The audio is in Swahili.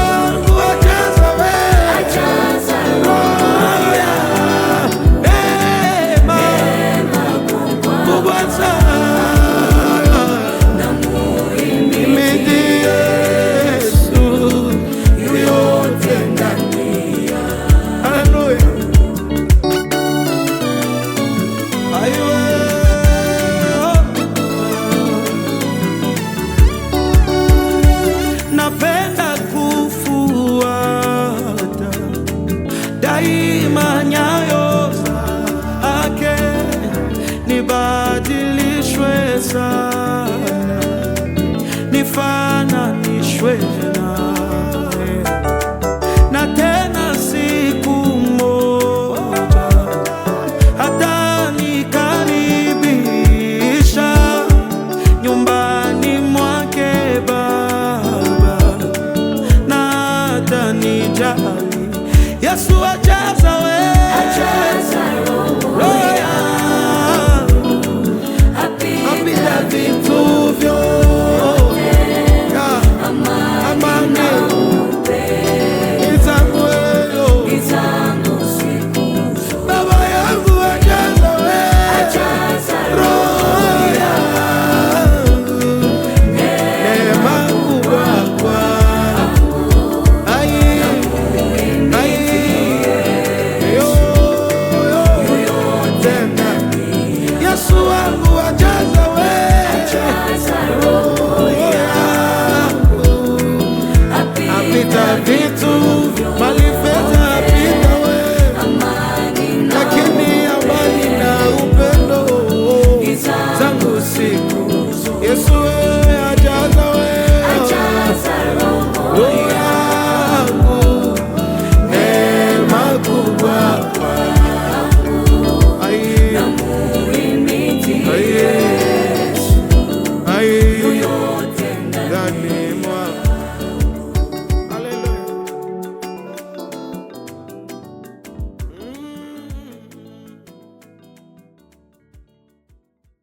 wangu wajaza wewe, roho ya neema kubwa sana. Imidi Yesu yote ndani ya. Haleluya. Napenda kufuata daima nyayo zake, nibadilishwe sana, nifananishwe naye, na tena siku moja hata nikaribisha nyumbani mwake Baba, na hata nijali. Yesu ajaza wewe, roho yangu apita vitu vyote, amani izangu Baba yangu ajaza wewe, roho yangu neema kubwa kwangu. Yesu wangu ajaza wewe, roho yangu apita vitu malifeza apita wewe, lakini amani na upendo zangu siku. Yesu wewe ajaza wewe, roho yangu neema kubwa kwangu.